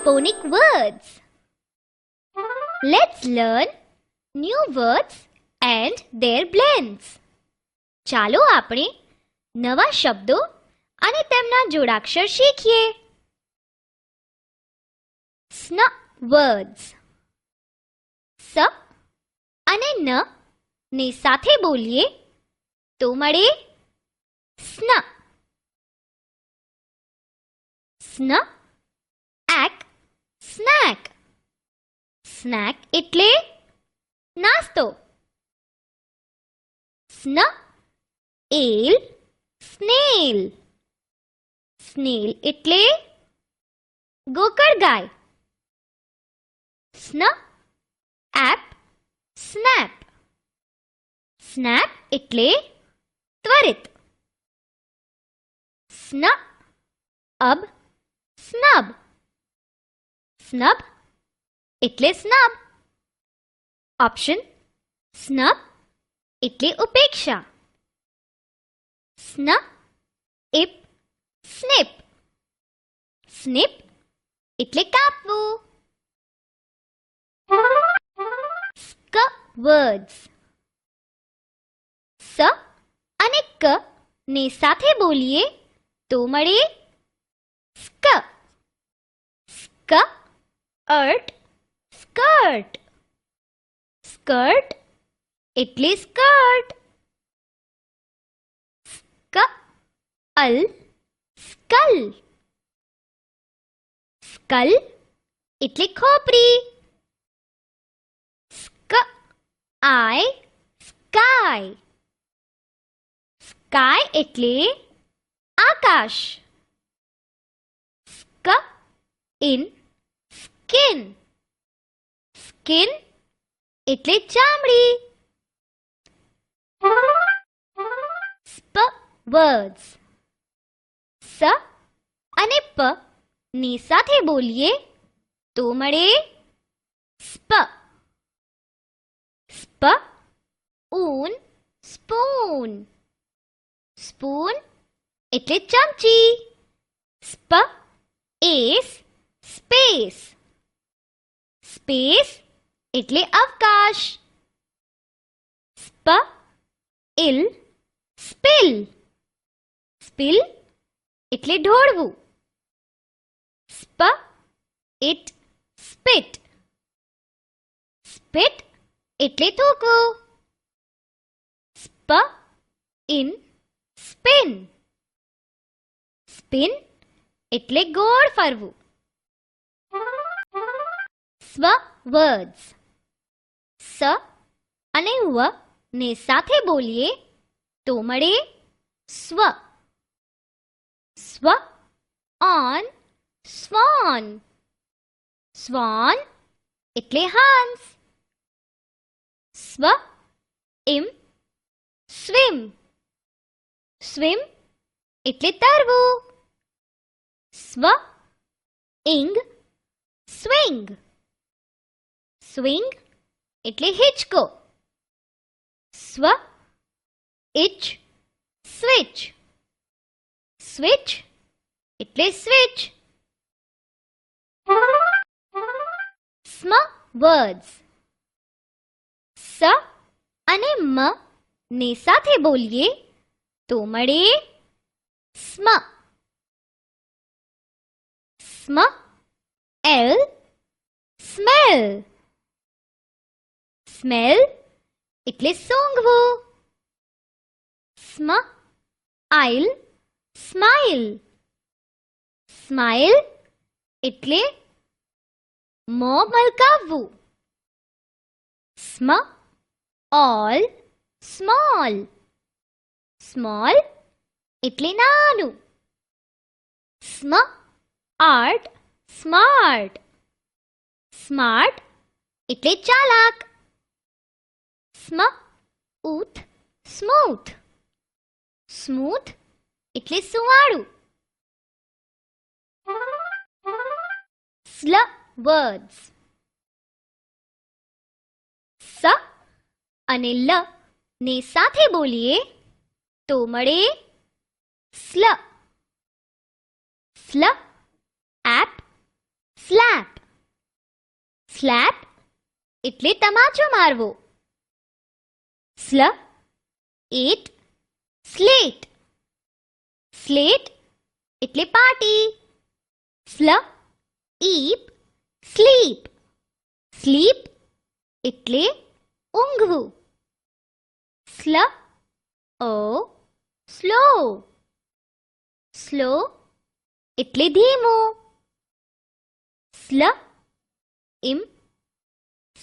phonic words. Let's learn new words and their blends. ચાલો આપણે નવા શબ્દો અને તેમના જોડાક્ષર શીખીએ. સ્ન words. સ અને ન ને સાથે બોલીએ તો મળે સ્ન. સ્ન એક સ્નેક. સ્નેક એટલે નાસ્તો. સ્ન એલ સ્નેલ. સ્નેલ એટલે ગોકળગાય. સ્ન એપ સ્નેપ. સ્નેપ એટલે ત્વરિત. સ્ન અબ સ્નબ. સ્નબ એટલે સ્નબ. ઓપ્શન સ્નબ એટલે ઉપેક્ષા. સ્ન ઇપ સ્નિપ. સ્નિપ એટલે કાપવું. સ્ક વર્ડ્સ. સ અને ક ને સાથે બોલીએ તો મળે સ્ક. સ્ક અર્ટ સ્કર્ટ. સ્કર્ટ એટલે સ્કર્ટ. સ્ક અલ સ્કલ. સ્કલ એટલે ખોપરી. સ્ક આય સ્કાય. સ્કાય એટલે આકાશ. સ્ક ઇન સ્કિન. સ્કિન એટલે ચામડી. સ્પ વર્ડ્સ. સ અને પ ની સાથે બોલીએ તો મળે સ્પ. સ્પ ઊન સ્પૂન. સ્પૂન એટલે ચમચી. સ્પ એસ સ્પેસ. સ્પેસ એટલે અવકાશ. સ્પ ઇલ સ્પિલ. સ્પિલ એટલે ઢોળવું. સ્પ ઇટ સ્પિટ. સ્પિટ એટલે થૂકવું. સ્પ ઇન સ્પિન. સ્પિન એટલે ગોળ ફરવું. સ્વ વર્ડ્સ. સ અને વ ને સાથે બોલીએ તો મળે સ્વ. સ્વ ઓન સ્વાન. સ્વાન એટલે હંસ. સ્વ ઇમ સ્વિમ. સ્વિમ એટલે તરવું. સ્વ ઇંગ સ્વિંગ. સ્વિંગ એટલે હિંચકો. સ્વ ઇચ સ્વિચ. સ્વિચ એટલે સ્વિચ. સ્મ વર્ડ્સ. સ અને મ ને સાથે બોલીએ તો મળે સ્મ. સ્મ એલ સ્મેલ. સ્મેલ એટલે સૂંઘવું. સ્મ આઇલ સ્માઇલ. સ્માઇલ એટલે મોં મલકાવવું. સ્મ ઓલ સ્મોલ. સ્મોલ એટલે નાનું. સ્મ આર્ટ સ્માર્ટ. સ્માર્ટ એટલે ચાલાક. સ્મ ઉથ સ્મૂથ. સ્મૂથ એટલે સુવાળું. સ્લ વર્ડ્સ. સ અને લ ને સાથે બોલીએ તો મળે સ્લ. સ્લ એપ સ્લેપ. સ્લેપ એટલે તમાચો મારવો. સ્લ એટ સ્લેટ. સ્લેટ એટલે પાટી. સ્લ ઈપ સ્લીપ. સ્લીપ એટલે ઊંઘવું. સ્લ ઓ સ્લો. સ્લો એટલે ધીમું. સ્લ ઇમ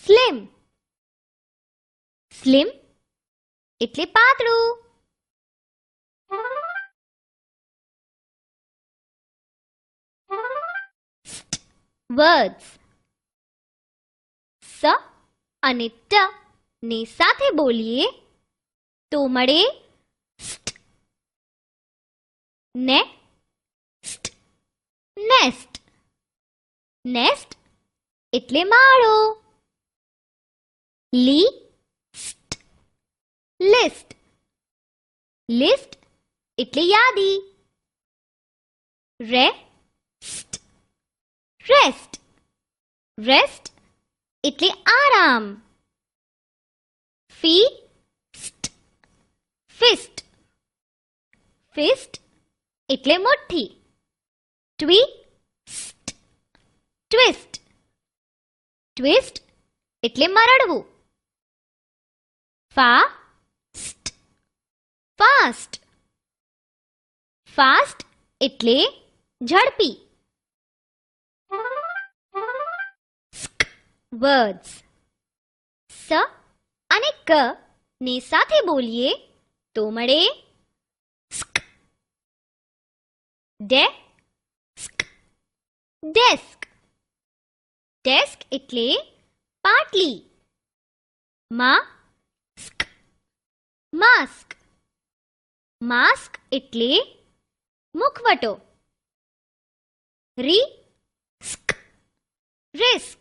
સ્લિમ. સ્લિમ એટલે પાતળું. વર્ડ્સ. સ અને ટ ને સાથે બોલીએ તો મળે સ્ટ. ને સ્ટ નેસ્ટ. નેસ્ટ એટલે માળો. લી સ્ટ લિસ્ટ. લિસ્ટ એટલે યાદી. રે સ્ટ રેસ્ટ. રેસ્ટ એટલે આરામ. Fee સ્ટ fist. ફિસ્ટ એટલે મુઠ્ઠી. ટ્વી સ્ટ ટ્વિસ્ટ. ટ્વિસ્ટ એટલે મરડવું. ફા સ્ટ ફાસ્ટ. ફાસ્ટ એટલે ઝડપી. Sk words. સ અને ક ને સાથે બોલીએ તો મળે સ્ક. ડે સ્ક ડેસ્ક. ડેસ્ક એટલે પાટલી. મા સ્ક માસ્ક. માસ્ક એટલે મુખવટો. રી સ્ક રિસ્ક.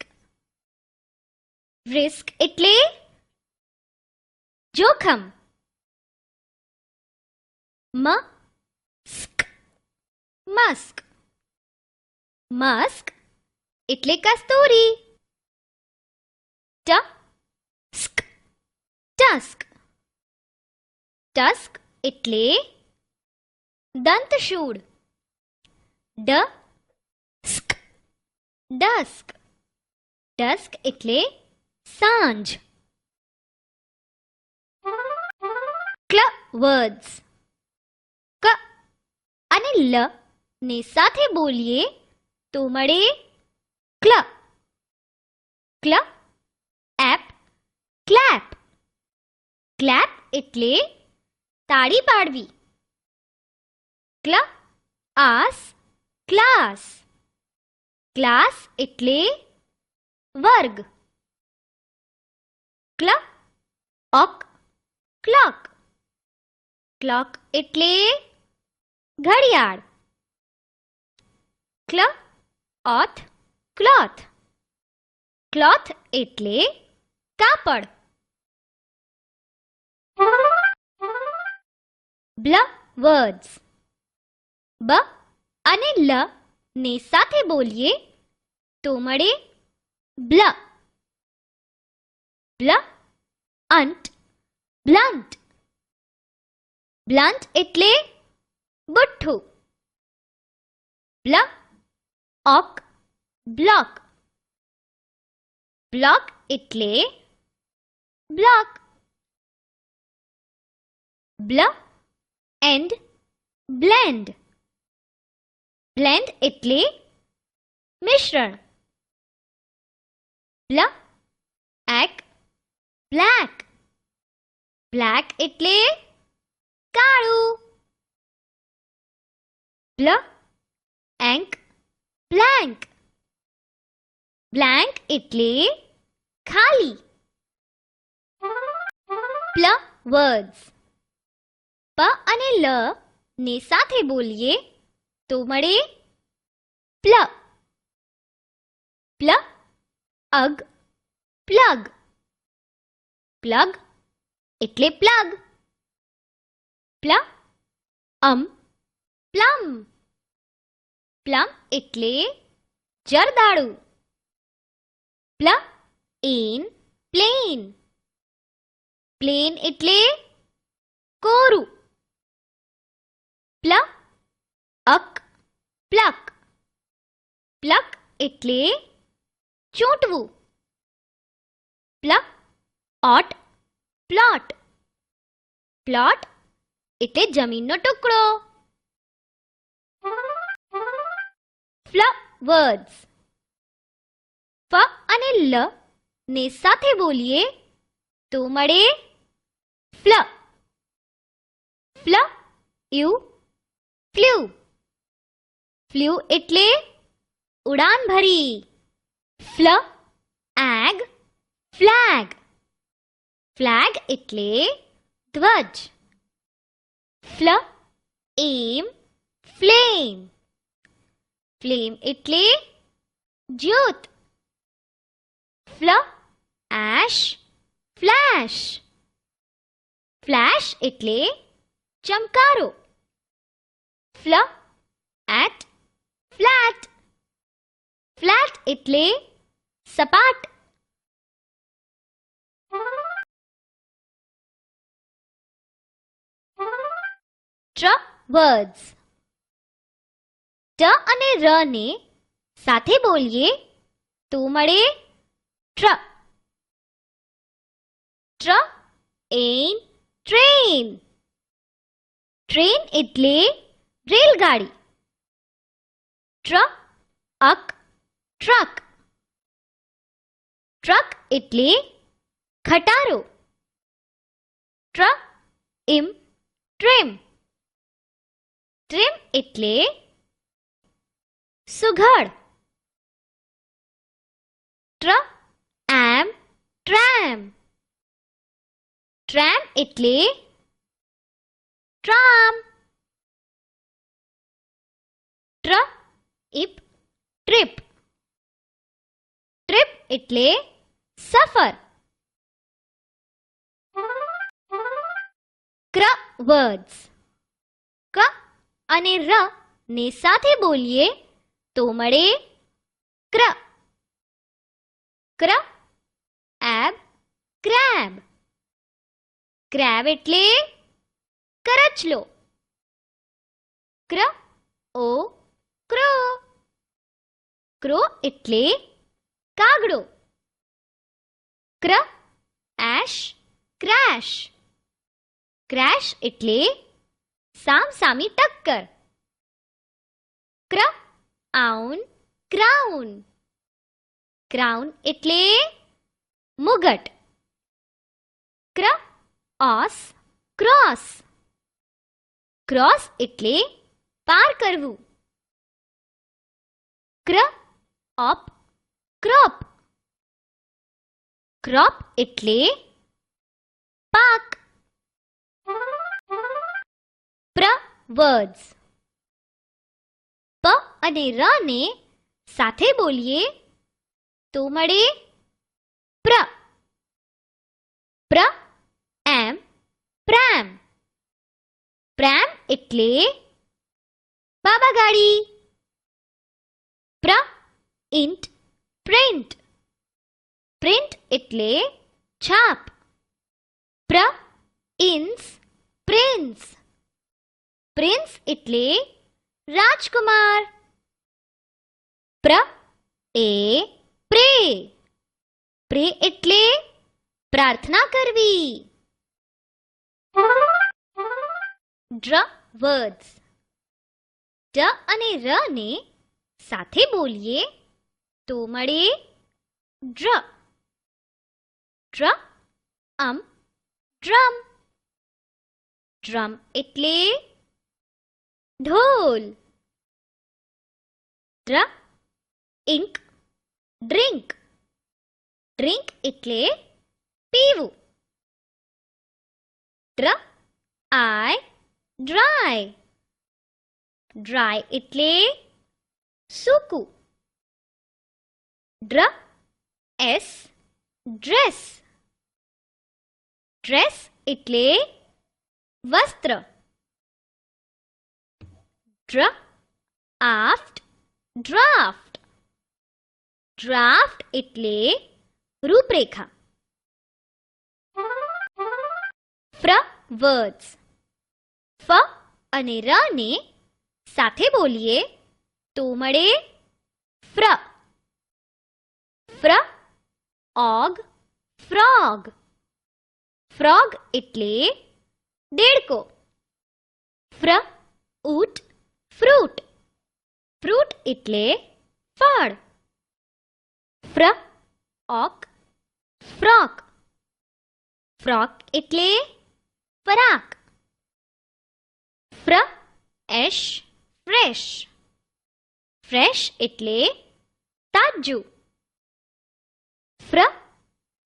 રિસ્ક એટલે જોખમ. મ સ્ક મસ્ક. મસ્ક એટલે કસ્તુરી. ટ સ્ક ટસ્ક. ટસ્ક એટલે દંતશૂળ. ડ સ્ક ડસ્ક. ડસ્ક એટલે સાંજ. ક્લ વર્ડ્સ. ક અને લ ને સાથે બોલીએ તો મળે ક્લ. ક્લ એપ ક્લેપ. ક્લેપ એટલે તાળી પાડવી. ક્લ આસ ક્લાસ. ક્લાસ એટલે વર્ગ. ક્લ ઓક ક્લોક. ક્લોક એટલે ઘડિયાળ. ક્લ ઓથ ક્લોથ. ક્લોથ એટલે કાપડ. બ્લ વર્ડ્સ. બ અને લ ને સાથે બોલીએ તો મળે બ્લ. બ્લ અંટ બ્લન્ટ. બ્લન્ટ એટલે બુઠ્ઠું. બ્લ ઓક બ્લોક. બ્લોક એટલે બ્લોક. બ્લ એન્ડ બ્લેન્ડ. બ્લેન્ડ એટલે મિશ્રણ. બ્લ એક બ્લેક. બ્લેક એટલે કાળું. બ્લ એન્ક બ્લેન્ક. બ્લેન્ક એટલે ખાલી. પ્લ વર્ડ્સ. પ અને લ ને સાથે બોલીએ તો મળે પ્લ. પ્લ અગ પ્લગ. પ્લગ એટલે પ્લગ. પ્લ પ્લમ. પ્લમ એટલે જરદાળુ. પ્લ ઇન પ્લેન. પ્લેન એટલે કોરું. પ્લ અક પ્લક. પ્લક એટલે ચૂંટવું. પ્લ ઓટ પ્લોટ. પ્લોટ એટલે જમીનનો ટુકડો. ફ્લવર્સ. ફ અને લ ને સાથે બોલીએ તો મળે ફ્લ. ફ્લ યુ ફ્લ્યુ. ફ્લ્યુ એટલે ઉડાન ભરી. ફ્લ એગ ફ્લેગ. ફ્લેગ એટલે ધ્વજ. ફ્લ એમ ફ્લેમ. ફ્લેમ એટલે જ્યોત. ફ્લ એશ ફ્લેશ. ફ્લેશ એટલે ચમકારો. ફ્લ એટ ફ્લેટ. ફ્લેટ એટલે સપાટ. વર્ડ્સ. ટ અને ર ને સાથે બોલીએ તો મળે ટ્ર. ટ્ર એન ટ્રેન. ટ્રેન એટલે રેલગાડી. ટ્ર અક ટ્રક. ટ્રક એટલે ખટારો. ટ્ર ઇમ ટ્રેમ. ટ્રેમ એટલે સુઘડ. ટ્ર એમ ટ્રેમ. ટ્રેમ એટલે ટ્રામ. ટ્ર ઇપ ટ્રીપ. ટ્રીપ એટલે સફર. ક્ર વર્ડ્સ. ક અને ર ને સાથે બોલીએ તો મળે ક્ર. ક્ર એબ ક્રેબ. ક્રેબ એટલે કરચલો. ક્ર ઓ ક્રો. ક્રો એટલે કાગડો. ક્ર એશ ક્રેશ. ક્રેશ એટલે સામસામી ટક્કર. ક્ર આઉન ક્રાઉન. ક્રાઉન એટલે મુગટ. ક્ર ઓસ ક્રોસ. ક્રોસ એટલે પાર કરવું. ક્ર ઓપ ક્રોપ. ક્રોપ એટલે પાક. પ્ર વર્ડ્સ. પ અને ર ને સાથે બોલીએ તો મળે પ્ર. પ્ર એમ પ્રેમ. પ્રેમ એટલે બાબા ગાડી. પ્ર ઇન્ટ પ્રિન્ટ. પ્રિન્ટ એટલે છાપ. પ્ર ઇન્સ પ્રિન્સ. પ્રિન્સ એટલે રાજકુમાર. પ્ર એ પ્રે. પ્રે એટલે પ્રાર્થના કરવી. ડ્ર વર્ડ્સ. ડ અને ર ને સાથે બોલીએ તો મળે ડ્ર. ડ્ર ડ્રમ. ડ્રમ એટલે ઢોલ. ડ્ર ઇંક ડ્રિંક. ડ્રિંક એટલે પીવું. ડ્ર આય ડ્રાય. ડ્રાય એટલે સૂકું. ડ્ર એસ ડ્રેસ. ડ્રેસ એટલે વસ્ત્ર. ડ્ર આફ્ટ ડ્રાફ્ટ. ડ્રાફ્ટ એટલે રૂપરેખા. ફ્ર વર્ડ્સ. ફ અને ર ને સાથે બોલીએ તો મળે ફ્ર. ફ્ર ઓગ ફ્રોગ. ફ્રોગ એટલે દેડકો. ફ્ર ઊટ ફ્રૂટ. ફ્રૂટ એટલે ફળ. ફ્ર ઓક ફ્રોક. ફ્રોક એટલે ફરાક. ફ્ર એશ ફ્રેશ. ફ્રેશ એટલે તાજું. ફ્ર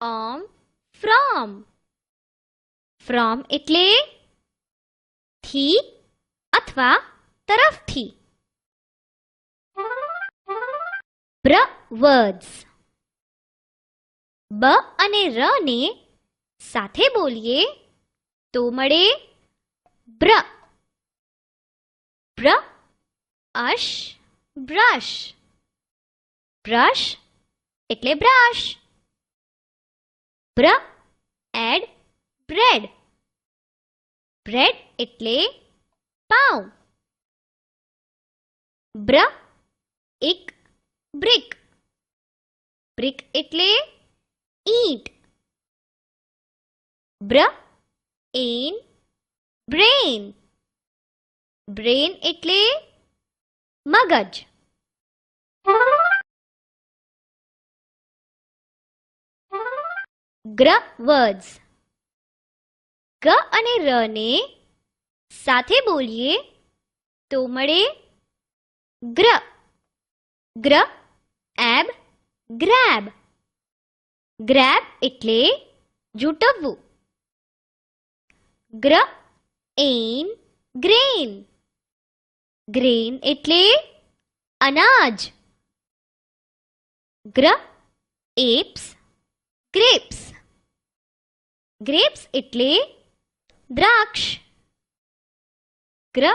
ઓમ ફ્રોમ. ફ્રોમ એટલે થી અથવા તરફથી. Br words. બ અને ર ને સાથે બોલીએ તો મળે બ્ર. બ્ર અશ બ્રશ. બ્રશ એટલે બ્રશ. બ્ર એડ બ્રેડ. બ્રેડ એટલે પાઉં. બ્ર એક બ્રિક. બ્રિક એટલે ઈંટ. બ્ર એન બ્રેન. બ્રેન એટલે મગજ. ગ્ર વર્ડ્સ. ગ અને ર ને સાથે બોલીએ તો મળે ગ્ર. ગ્ર એબ ગ્રેબ. ગ્રેબ એટલે ઝૂંટવવું. ગ્ર એન ગ્રેન. ગ્રેન એટલે અનાજ. ગ્ર એપ્સ ગ્રેપ્સ. ગ્રેપ્સ એટલે દ્રાક્ષ. ગ્ર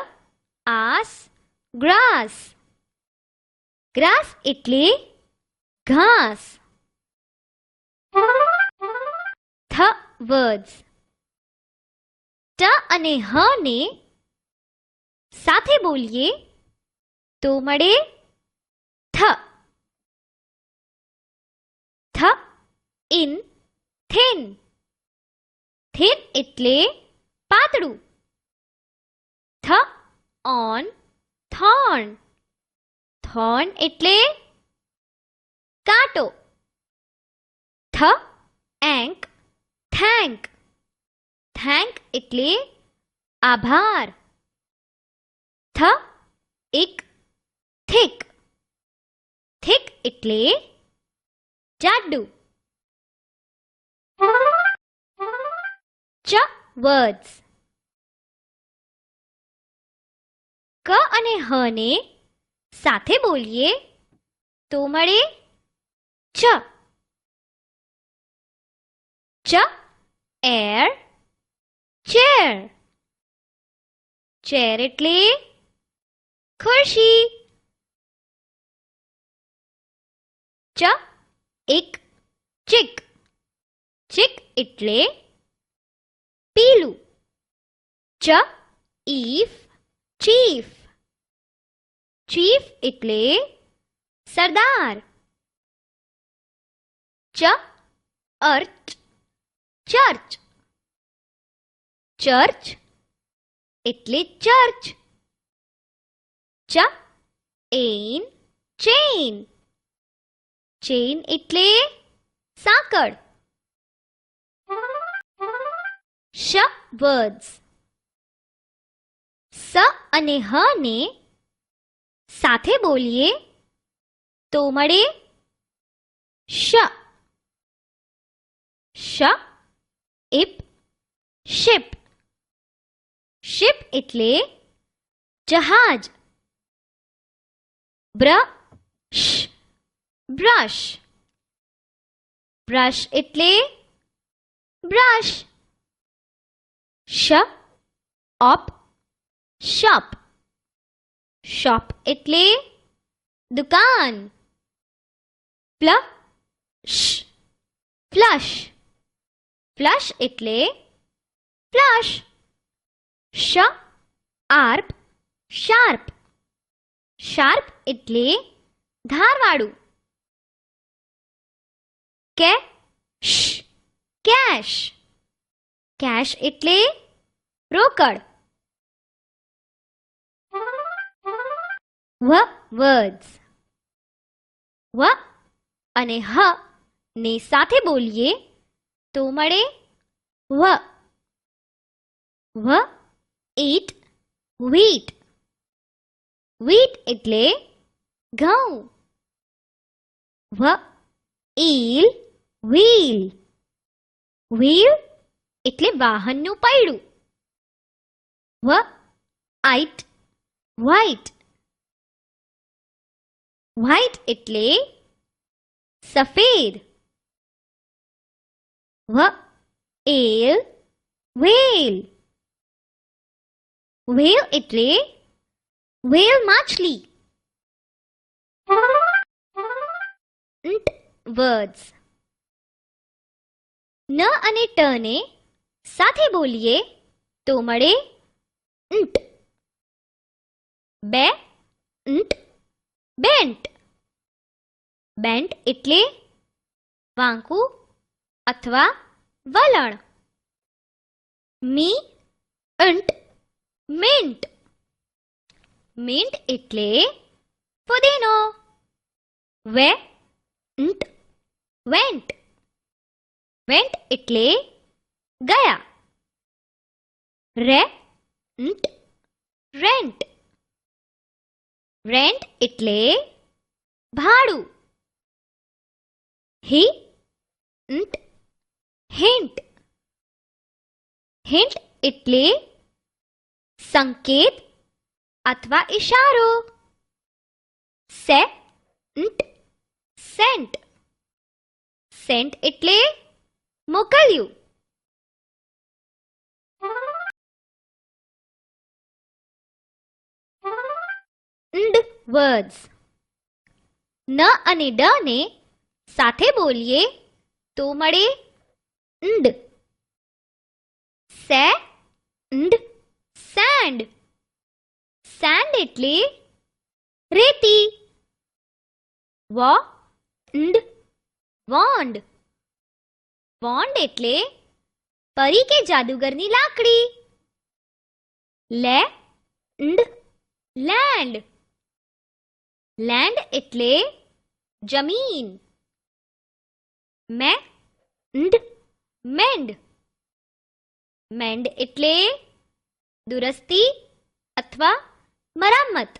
આસ ગ્રાસ. ગ્રાસ એટલે ઘાસ. થ વર્ડ્સ. ટ અને હ ને સાથે બોલીએ તો મળે થ. થ ઇન થિન. થિન એટલે પાતળું. થ ઓન થોર્ન. થોર્ન એટલે કાંટો. થ એન્ક થેન્ક. થેન્ક એટલે આભાર. થ એક થિક. થિક એટલે જાડું. ચ વર્ડ્સ. ક અને હ ને સાથે બોલીએ તો મળે ચ. ચ એર ચેર. ચેર એટલે ખુરશી. ચ એક ચીક. ચીક એટલે પીલું. ચ ઈફ ચીફ. ચીફ એટલે સરદાર. ચ અર્ચ ચર્ચ. ચર્ચ એટલે ચર્ચ. ચ એન ચેન. ચેન એટલે સાંકળ. શ વર્ડ્સ. સ અને હ ને સાથે બોલીએ તો મળે શ. શ ઇપ શિપ. શિપ એટલે જહાજ. Brush brush. બ્રશ એટલે બ્રશ. શ ઓપ શોપ. શોપ એટલે દુકાન. Plus flush. ફ્લશ એટલે ફ્લશ. Sharp sharp. શાર્પ એટલે ધારવાળું. કેશ કેશ એટલે રોકડ. વર્ડ્સ. વ અને હ ને સાથે બોલીએ તો મળે વ. ઈટ વીટ. વીટ એટલે ઘઉં. Eel wheel. વ્હીલ એટલે વાહનનું પૈડું. આઈટ વ્હાઈટ. વ્હાઈટ એટલે સફેદ. એલ વેલ. વેલ એટલે વેલ માછલી. વર્ડ્સ. ન અને ટ ને સાથે બોલીએ તો મળે ન્ટ. બેન્ટ. બેન્ટ એટલે વાંકું અથવા વલણ. મિન્ટ. મિન્ટ એટલે પુદીનો. વેન્ટ. વેન્ટ એટલે ગયા. રેન્ટ. રેન્ટ એટલે ભાડું. હિન્ટ. હિન્ટ એટલે સંકેત અથવા ઈશારો. સેન્ટ. સેન્ટ એટલે મોકલ્યું. વર્ડ્સ. ન અને ડ ને સાથે બોલીએ તો મળે ંડ. સેન્ડ. સેન્ડ એટલે રેતી. વોન્ડ. વોન્ડ એટલે પરી કે જાદુગરની લાકડી. લેન્ડ. લેન્ડ એટલે જમીન. મેન્ડ. મેન્ડ એટલે દુરસ્તી અથવા મરામત.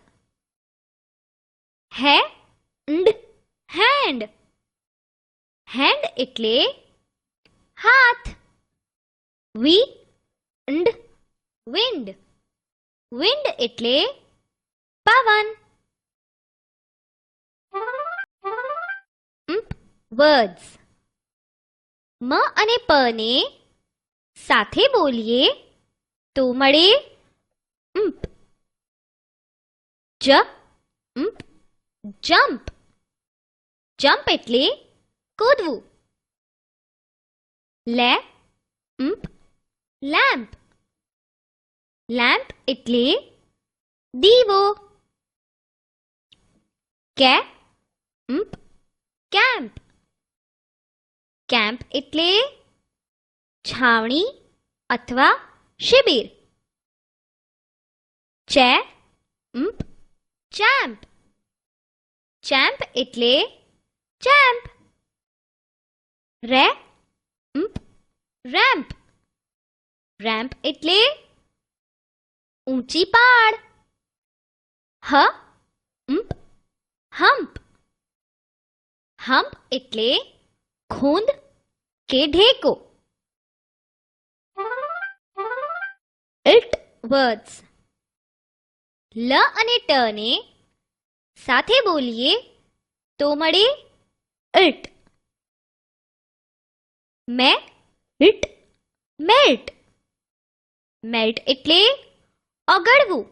હેન્ડ. હેન્ડ એટલે હાથ. વિન્ડ. વિન્ડ એટલે પવન. વર્ડ્સ. મ અને પ ને સાથે બોલીએ તો મળે જમ્પ. જમ્પ એટલે કૂદવું. લેમ્પ. લેમ્પ એટલે દીવો. કેમ્પ. કેમ્પ એટલે છાવણી અથવા શિબિર. ચેમ્પ. ચેમ્પ એટલે ચેમ્પ. રેમ્પ. રેમ્પ એટલે ઊંચી પાળ. હમ્પ. હમ્પ એટલે ખૂંદ કે ઢેકો. વર્ડ્સ. લ અને ટ ને સાથે બોલીએ તો મળે ઇટ. મેલ્ટ. મેલ્ટ એટલે ઓગળવું.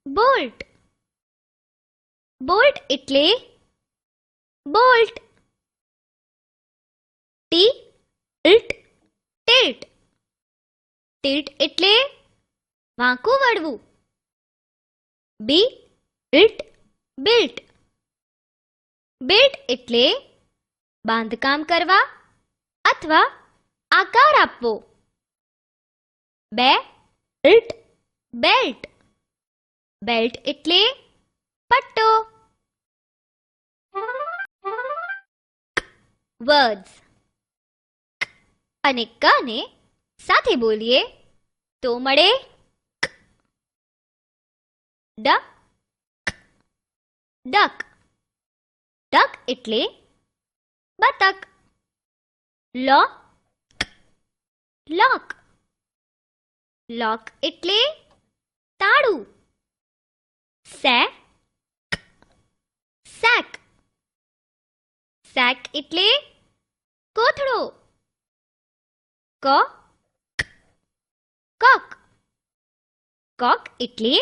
બોલ્ટ. બોલ્ટ એટલે બોલ્ટ. Tilt tilt. ટિલ્ટ એટલે વાંકું વળવું. Built built. બિલ્ટ એટલે બાંધકામ કરવા અથવા આકાર આપવો. Belt belt. બેલ્ટ એટલે પટ્ટો. વર્ડ્સ. અને કને સાથે બોલીએ તો મળે ડક ડક. ડક એટલે બતક. લોક લોક. લોક એટલે તાળું. સેક સેક. સેક એટલે કોથળો. કોક કોક એટલે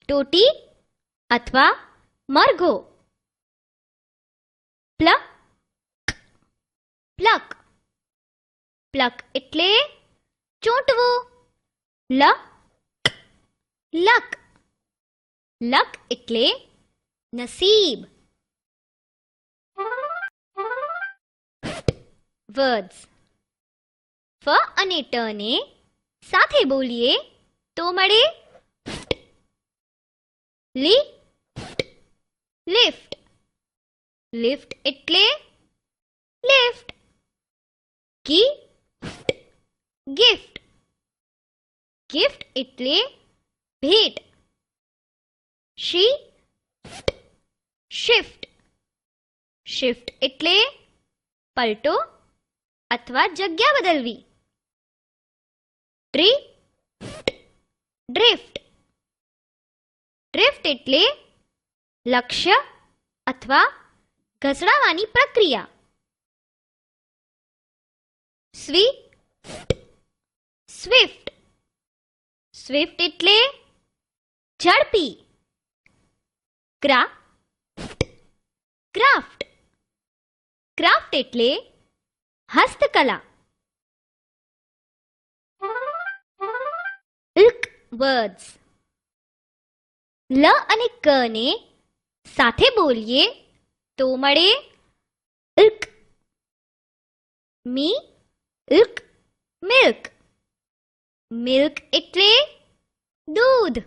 ટોટી અથવા મરઘો. Pluck pluck. પ્લક એટલે ચોંટવું. લક લક. લક એટલે નસીબ. વર્ડ્સ. ફ અને ટ ને સાથે બોલીએ તો મળે લિફ્ટ. લિફ્ટ એટલે લિફ્ટ. ગિફ્ટ. ગિફ્ટ એટલે ભેટ. શિફ્ટ. શિફ્ટ એટલે પલટો અથવા જગ્યા બદલવી. ડ્રિફ્ટ. ડ્રિફ્ટ એટલે લક્ષ્ય અથવા ઘસડાવાની પ્રક્રિયા. સ્વિફ્ટ. સ્વિફ્ટ એટલે ઝડપી. ક્રાફ્ટ. ક્રાફ્ટ એટલે હસ્તકલા. વર્ડ્સ. લ અને ક ને સાથે બોલીએ તો મળે ઇલ્ક. મિલ્ક. મિલ્ક એટલે દૂધ.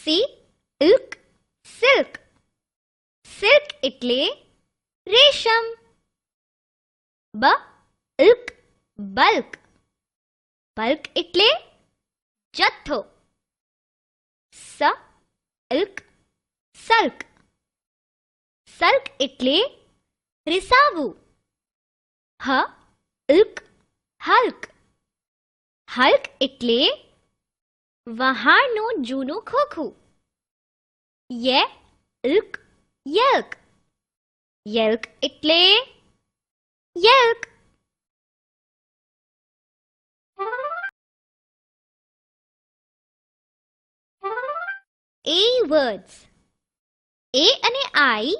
સિલ્ક. સિલ્ક એટલે રેશમ. બલ્ક. બલ્ક એટલે જથ્થો. સલ્ક. સલ્ક એટલે રિસાવવું. હલ્ક. હલ્ક એટલે વહાણનું જૂનું ખોખું. યલ્ક. યલ્ક એટલે યલ્ક. એ વર્ડ્સ. એ અને આઈ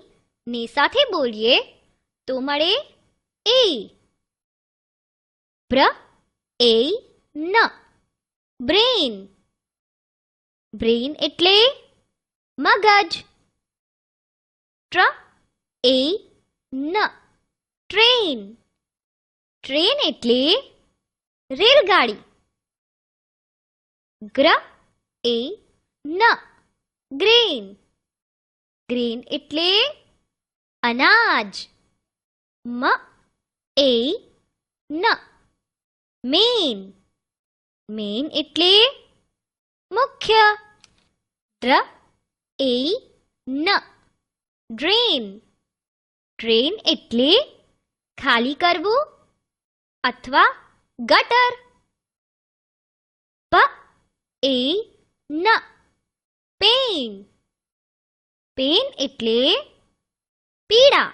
ને સાથે બોલીએ તો મળે એ. ન. બ્રેઇન. બ્રેઇન એટલે મગજ. ન. ટ્રેન. ટ્રેન એટલે રેલગાડી. ન. ગ્રેન. ગ્રેન એટલે અનાજ. ન. મેન. મેન એટલે મુખ્ય. ન. ડ્રેન. ડ્રેન એટલે ખાલી કરવું અથવા ગટર. ન. પેન. પેન એટલે પીડા.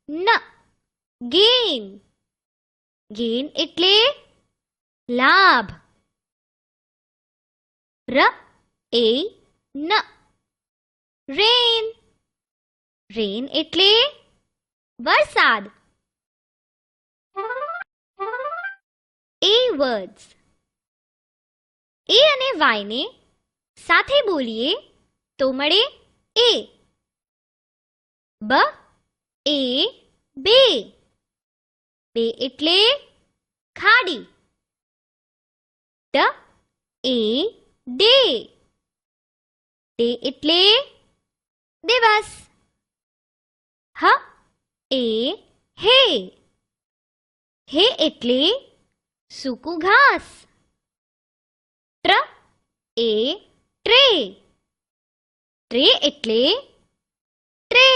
ન. ગેન. ગેન એટલે લાભ. એ ન રેન. રેન એટલે વરસાદ. એ વર્ડ્સ. એ અને વાયને સાથે બોલીએ તો મળે એ. બ એ બે. બે એટલે ખાડી. ડ એ ડે. ડે એટલે દિવસ. હ એ હે. હે એટલે સૂકું ઘાસ. ટ્ર એ ટ્રે. ટ્રે એટલે ટ્રે.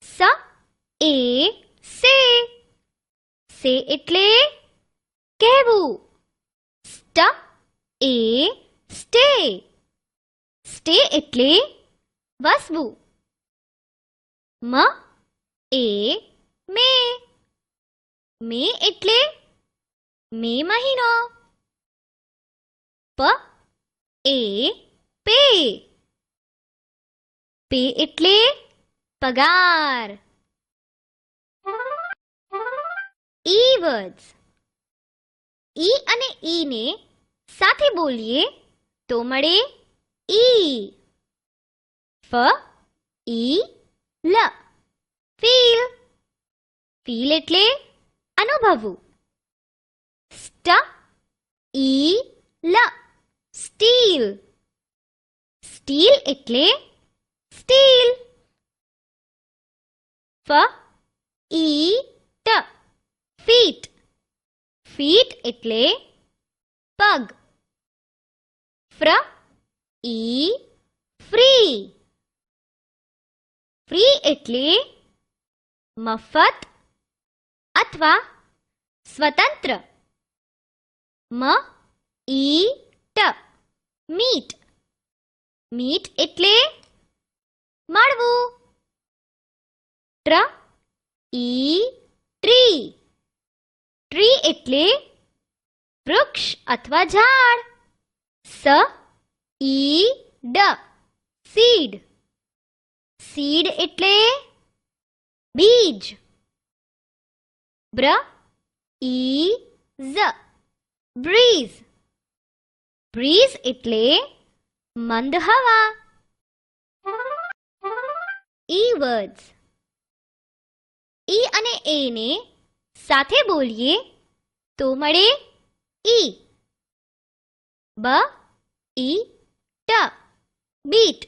સ એ સે. સે એટલે કહેવું. સ્ટ એ સ્ટે. સ્ટે એટલે વસવું. મ એ મે. મે એટલે મે મહિનો. પ એ પે. પે એટલે પગાર. ઈ વર્ડ્સ. ઈ અને ઈને સાથે બોલીએ તો મળે ઈ. ફ ઈ લ ફીલ. ફીલ એટલે અનુભવવું. સ્ટ ઈ લ સ્ટીલ. સ્ટીલ એટલે સ્ટીલ. ફ ઈ ટ ફીટ. ફીટ એટલે પગ. ફ્ર ઈ ફ્રી. ફ્રી એટલે મફત અથવા સ્વતંત્ર. મ ઈ ટ મીટ. મીટ એટલે મળવું. ટ્ર ઈ ટ્રી. ટ્રી એટલે વૃક્ષ અથવા ઝાડ. સ ઈ ડ સીડ. સીડ એટલે બીજ. બ્ર ઈ ઝ બ્રીઝ. બ્રીઝ એટલે મંદ હવા. ઈ વર્ડ્સ. ઈ અને એને સાથે બોલીએ તો મળે ઈ. બ ઈ ટ બીટ.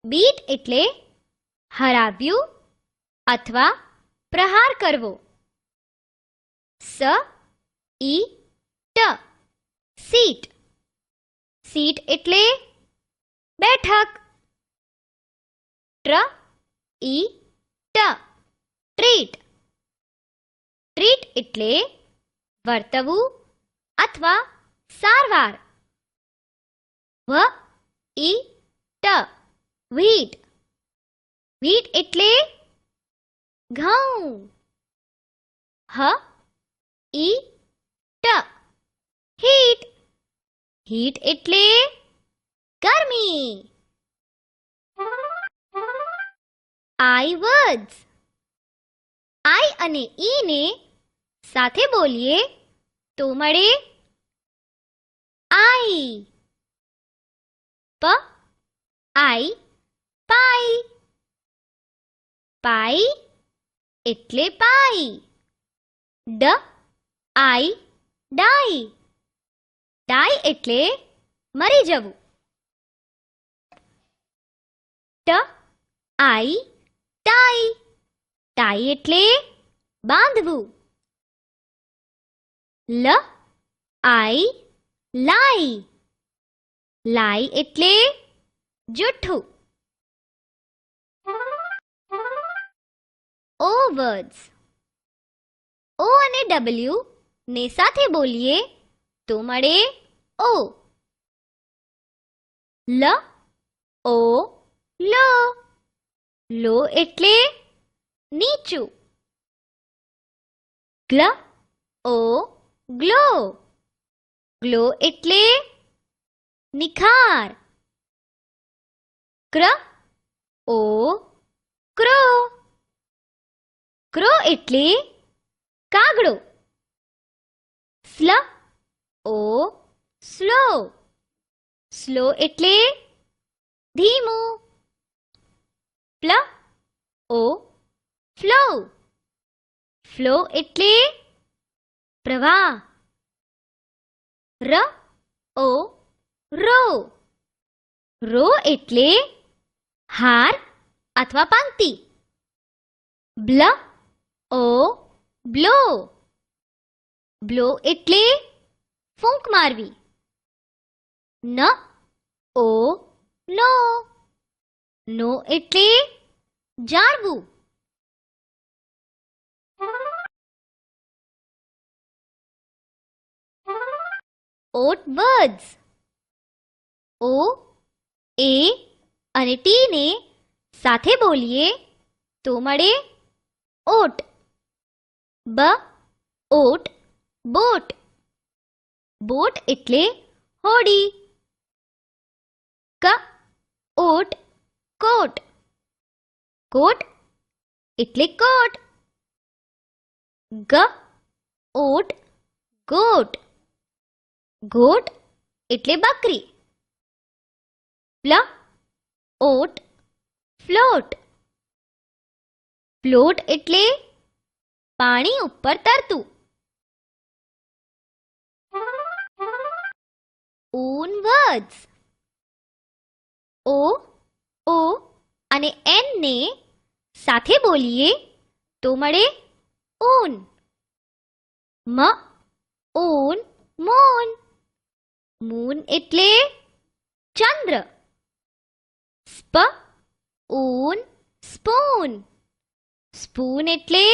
બીટ એટલે હરાવ્યું અથવા પ્રહાર કરવો. સ ઈ ટ સીટ. સીટ એટલે બેઠક. ટ્ર ઈ ટ ટ્રીટ. ટ્રીટ એટલે વર્તવું અથવા સારવાર. વ ઈ ટ વ્હીટ. વ્હીટ એટલે ઘઉં. હ ઈ ટ હીટ. હીટ એટલે ગરમી. આઈ વર્ડ્સ. આઈ અને ઈને સાથે બોલીએ તો મળે આઈ. પ આઈ પાઈ. પાઈ એટલે પાઈ. ડ આઈ ડાઈ. ડાઈ એટલે મરી જવું. ટ આઈ ટાઈ. ટાઈ એટલે બાંધવું. લ આઈ લાઈ. લાઈ એટલે જૂઠું. ઓ વર્ડ્સ. ઓ અને ડબલ્યુ ને સાથે બોલીએ તો મળે ઓ. લ ઓ લો. લો એટલે નીચું. ગ્લ ઓ ગ્લો. ગ્લો એટલે નિખાર. ક્ર ઓ ક્રો. ક્રો એટલે કાગડો. સ્લ ઓ સ્લો. સ્લો એટલે ધીમું. પ્લ ઓ ફ્લો. ફ્લો એટલે પ્રવાહ. ર ઓ રો. રો એટલે હાર અથવા પંક્તિ. બ્લ ઓ બ્લો. બ્લો એટલે ફૂંક મારવી. ન ઓ નો. નો એટલે જાળવું. ઓટ વર્ડ્સ. ઓ એ અને ટી ને સાથે બોલીએ તો મળે ઓટ. બ ઓટ બોટ. બોટ એટલે હોડી. ક ઓટ કોટ. કોટ એટલે કોટ. ગ ઓટ ગોટ. ગોટ એટલે બકરી. પ્લ ઓટ ફ્લોટ. ફ્લોટ એટલે પાણી ઉપર તરતું. ઊન વર્ડ્સ. ઓ અને એન ને સાથે બોલીએ તો મળે ઊન. મ ઊન મૂન. મૂન એટલે ચંદ્ર. સ્પ ઊન સ્પૂન. સ્પૂન એટલે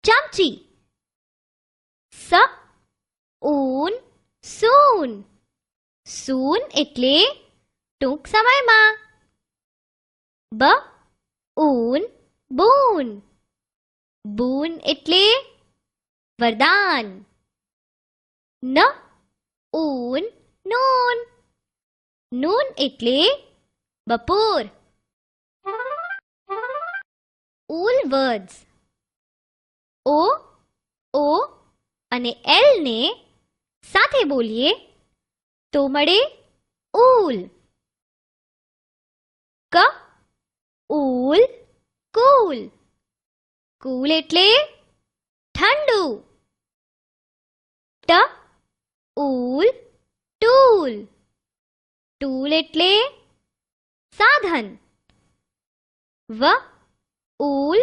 ચમચી. સ ઊન સૂન. સૂન એટલે ટૂંક સમયમાં. બ ઊન બૂન. બૂન એટલે વરદાન. ન ઊન નૂન. નૂન એટલે બપોર. ઉલ વર્ડ્સ. ઓ અને એલ ને સાથે બોલીએ તો મળે ઊલ. ક ઊલ કૂલ. કૂલ એટલે ઠંડુ. ટ ઊલ ટૂલ. ટૂલ એટલે સાધન. વ ઊલ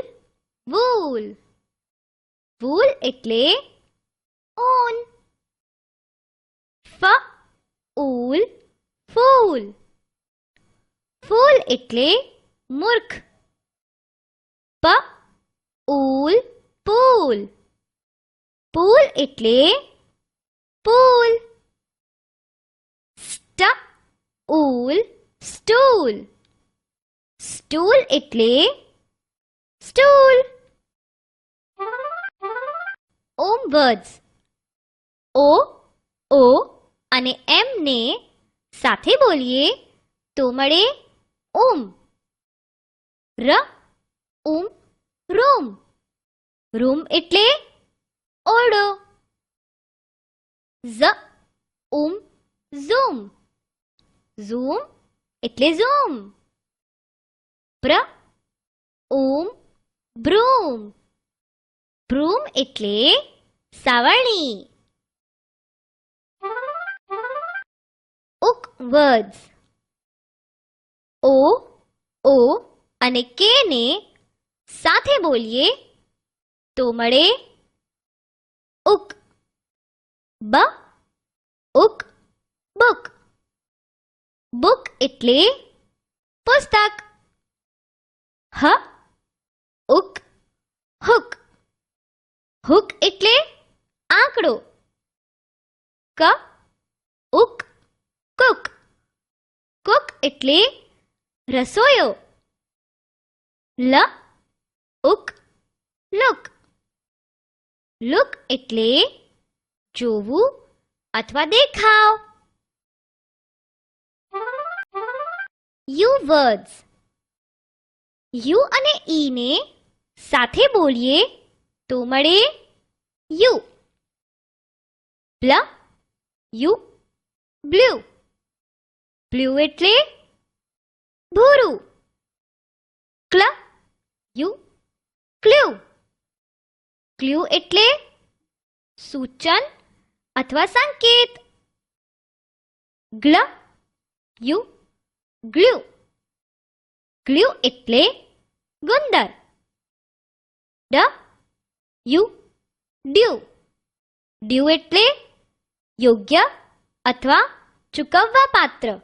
વૂલ. વૂલ એટલે ઊન. ફ ઊલ ફૂલ. ફૂલ એટલે મૂર્ખ. પ ઊલ પૂલ. પૂલ એટલે પૂલ. સ્ટ ઊલ સ્ટૂલ. સ્ટૂલ એટલે સ્ટૂલ. ઓમ વર્ડ્સ. ઓ અને એમ ને સાથે બોલીએ તો મળે ઓમ. ર રૂમ. રૂમ એટલે ઓરડો. ઝ ઝૂમ. ઝૂમ એટલે ઝૂમ. પ્ર બ્રૂમ. બ્રૂમ એટલે સાવરણી. ઉક વર્ડ્સ. ઓ અને કે ને સાથે બોલીએ તો મળે ઉક. બ ઉક બુક. બુક એટલે પુસ્તક. હ ઉક હુક. હુક એટલે આંકડો. ક ઉક કુક. કુક એટલે રસોયો. લ ઉક લુક. લુક એટલે જોવું અથવા દેખાવ. You words. યુ અને ઈ ને સાથે બોલીએ તો મળે યુ. બ્લ યુ બ્લુ. બ્લુ એટલે ભૂરું. ક્લ યુ ક્લ્યુ. ક્લ્યુ એટલે સૂચન અથવા સંકેત. ગ્લ યુ ગ્લ્યુ. ગ્લ્યુ એટલે ગુંદર. ડ યુ ડ્યુ. ડ્યુ એટલે યોગ્ય અથવા ચૂકવવા પાત્ર.